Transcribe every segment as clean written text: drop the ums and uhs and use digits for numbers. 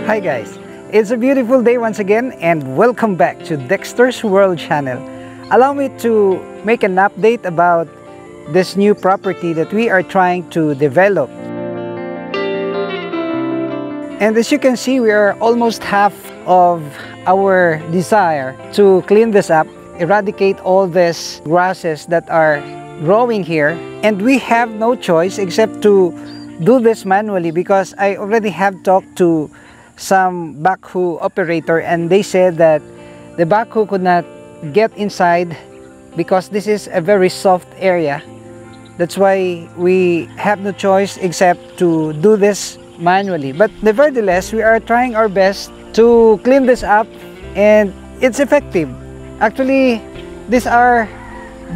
Hi guys, it's a beautiful day once again and welcome back to Dexter's World channel. Allow me to make an update about this new property that we are trying to develop. And as you can see, we are almost half of our desire to clean this up, eradicate all these grasses that are growing here. And we have no choice except to do this manually because I already have talked to some backhoe operator and they said that the backhoe could not get inside because this is a very soft area. That's why we have no choice except to do this manually. But nevertheless, we are trying our best to clean this up and it's effective. Actually, these are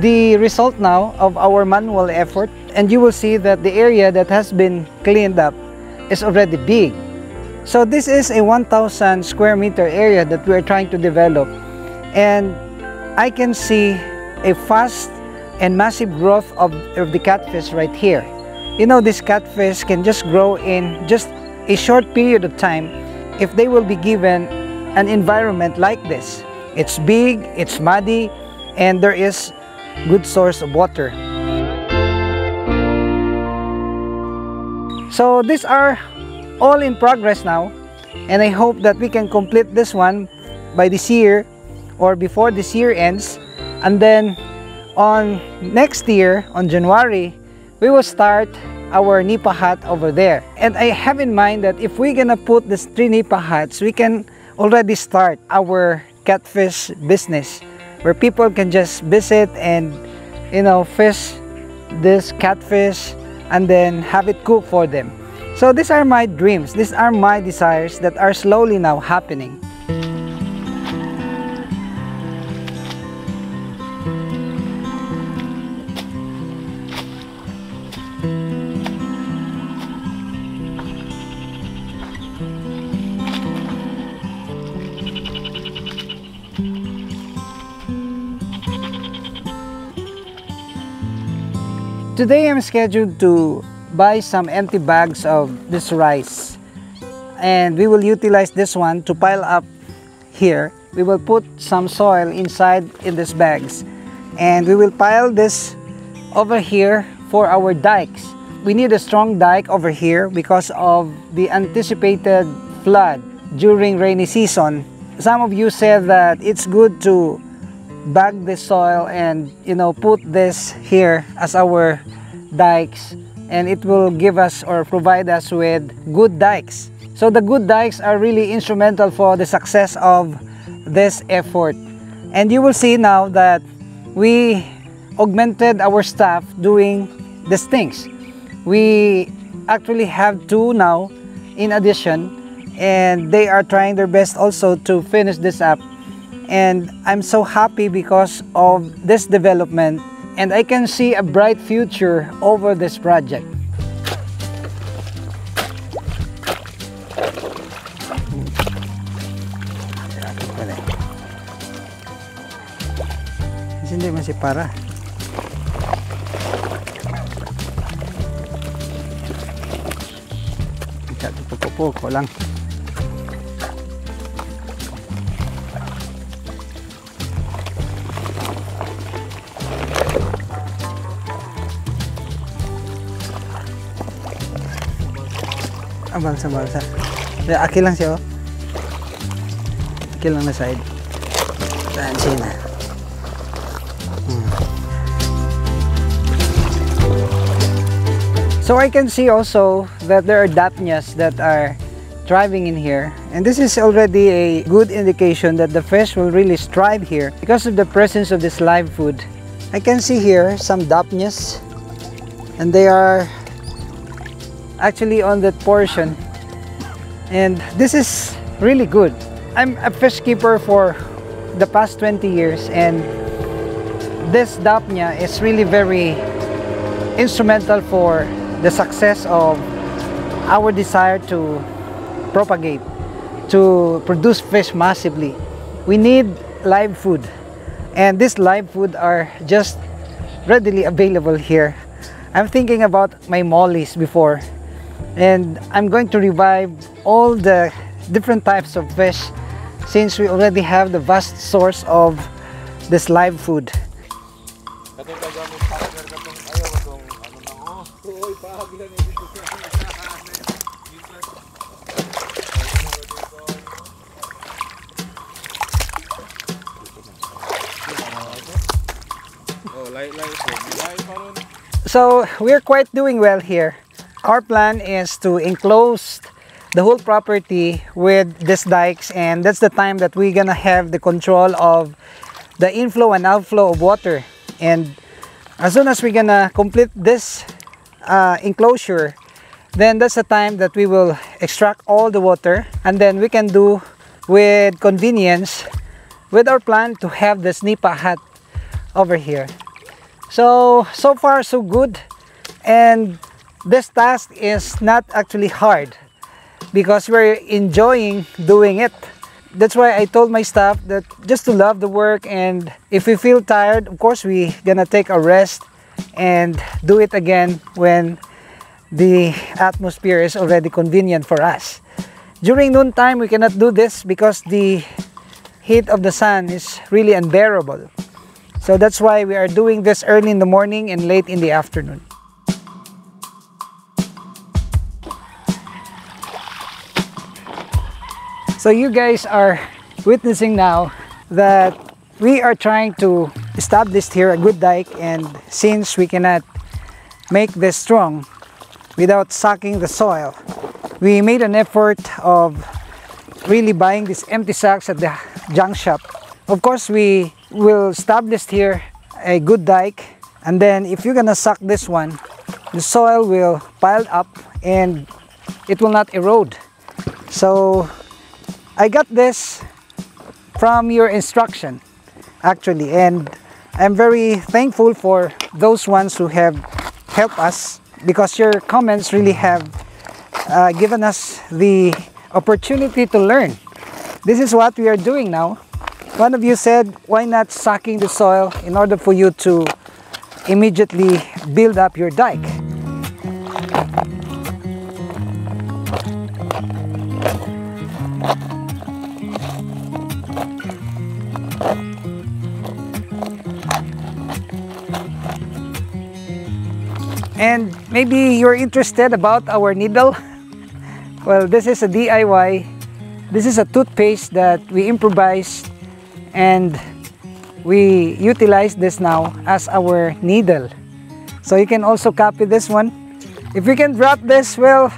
the result now of our manual effort, and you will see that the area that has been cleaned up is already big. So this is a 1,000 square meter area that we are trying to develop, and I can see a fast and massive growth of the catfish right here. You know, this catfish can just grow in just a short period of time if they will be given an environment like this. It's big, it's muddy, and there is good source of water. So these are all in progress now, and I hope that we can complete this one by this year or before this year ends, and then on next year on January we will start our nipa hut over there. And I have in mind that if we're gonna put these 3 nipa huts, we can already start our catfish business where people can just visit and, you know, fish this catfish and then have it cooked for them. So these are my dreams, these are my desires that are slowly now happening. Today I'm scheduled to buy some empty bags of this rice, and we will utilize this one to pile up here. We will put some soil inside in these bags, and we will pile this over here for our dikes. We need a strong dike over here because of the anticipated flood during rainy season. Some of you said that it's good to bag the soil and, you know, put this here as our dikes, and it will give us or provide us with good dikes. So the good dikes are really instrumental for the success of this effort. And you will see now that we augmented our staff doing these things. We actually have 2 now in addition, and they are trying their best also to finish this up. And I'm so happy because of this development, and I can see a bright future over this project. Hindi man si para. Pupo lang. Balsa. Aki lang siya, oh. Aki lang na side. Saan siya na? So I can see also that there are dapnias that are thriving in here, and this is already a good indication that the fish will really strive here because of the presence of this live food. I can see here some dapnias, and they are actually on that portion, and this is really good. I'm a fish keeper for the past 20 years, and this dapnia is really very instrumental for the success of our desire to propagate, to produce fish massively. We need live food, and this live food are just readily available here. I'm thinking about my mollies before, and I'm going to revive all the different types of fish since we already have the vast source of this live food. So we're quite doing well here. Our plan is to enclose the whole property with these dikes, and that's the time that we're gonna have the control of the inflow and outflow of water. And as soon as we're gonna complete this enclosure, then that's the time that we will extract all the water, and then we can do with convenience with our plan to have the snipa hut over here. So far so good, and this task is not actually hard because we're enjoying doing it. That's why I told my staff that just to love the work, and if we feel tired, of course we gonna take a rest and do it again when the atmosphere is already convenient for us. During noontime we cannot do this because the heat of the sun is really unbearable. So that's why we are doing this early in the morning and late in the afternoon. So you guys are witnessing now that we are trying to establish here a good dike, and since we cannot make this strong without sucking the soil, we made an effort of really buying these empty sacks at the junk shop. Of course, we will establish here a good dike, and then if you're gonna suck this one, the soil will pile up and it will not erode. So I got this from your instruction actually, and I'm very thankful for those ones who have helped us, because your comments really have given us the opportunity to learn. This is what we are doing now. One of you said, why not sucking the soil in order for you to immediately build up your dike? And maybe you're interested about our needle. Well, this is a DIY. This is a toothpaste that we improvised, and we utilize this now as our needle. So you can also copy this one. If you can drop this, well,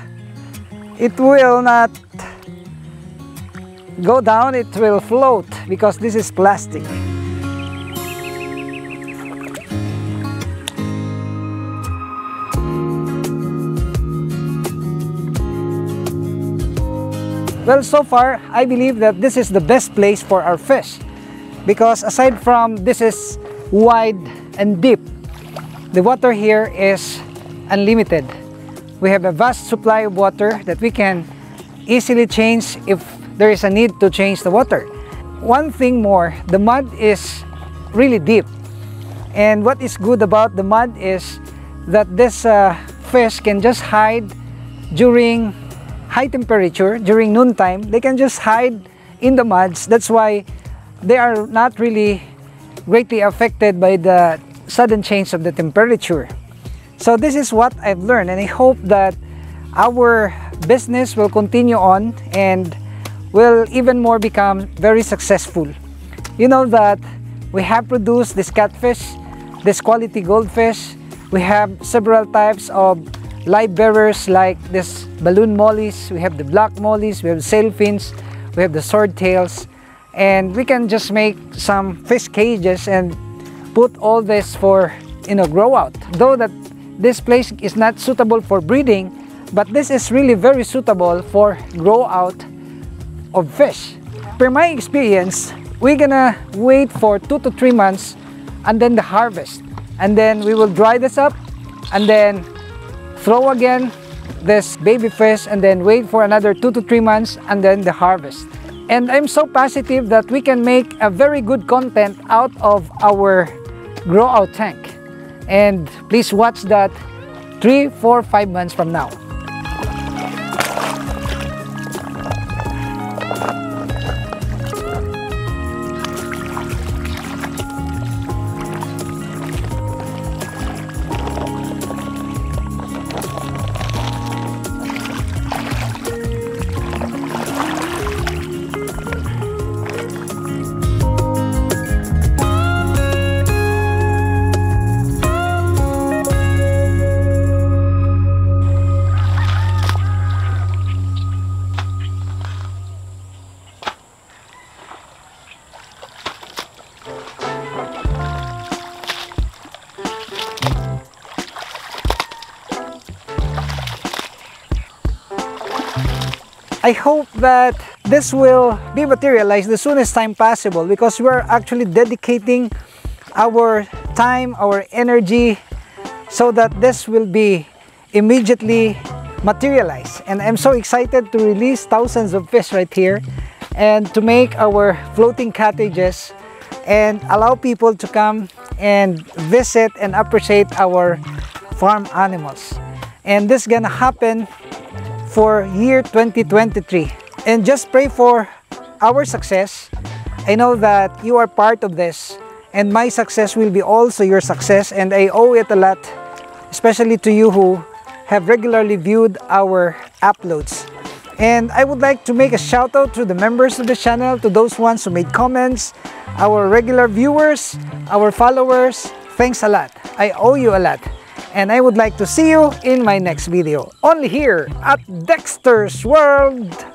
it will not go down, it will float because this is plastic. Well, so far, I believe that this is the best place for our fish, because aside from this is wide and deep, the water here is unlimited. We have a vast supply of water that we can easily change if there is a need to change the water. One thing more, the mud is really deep. And what is good about the mud is that this fish can just hide during high temperature. During noontime, they can just hide in the muds. That's why they are not really greatly affected by the sudden change of the temperature. So this is what I've learned, and I hope that our business will continue on and will even more become very successful. You know that we have produced this catfish, this quality goldfish. We have several types of live bearers like this balloon mollies. We have the black mollies, we have sailfins, we have the swordtails, and we can just make some fish cages and put all this for grow out. Though that this place is not suitable for breeding, but this is really very suitable for grow out of fish. Per my experience, we're gonna wait for 2 to 3 months and then the harvest, and then we will dry this up and then throw again this baby fish and then wait for another 2 to 3 months and then the harvest. And I'm so positive that we can make a very good content out of our grow out tank. And please watch that 3, 4, 5 months from now. I hope that this will be materialized the soonest time possible, because we're actually dedicating our time, our energy, so that this will be immediately materialized. And I'm so excited to release thousands of fish right here and to make our floating cottages and allow people to come and visit and appreciate our farm animals. And this is gonna happen for year 2023, and just pray for our success. I know that you are part of this, and my success will be also your success, and I owe it a lot, especially to you who have regularly viewed our uploads. And I would like to make a shout out to the members of the channel, to those ones who made comments, our regular viewers, our followers. Thanks a lot. I owe you a lot. And I would like to see you in my next video, only here at Dexter's World.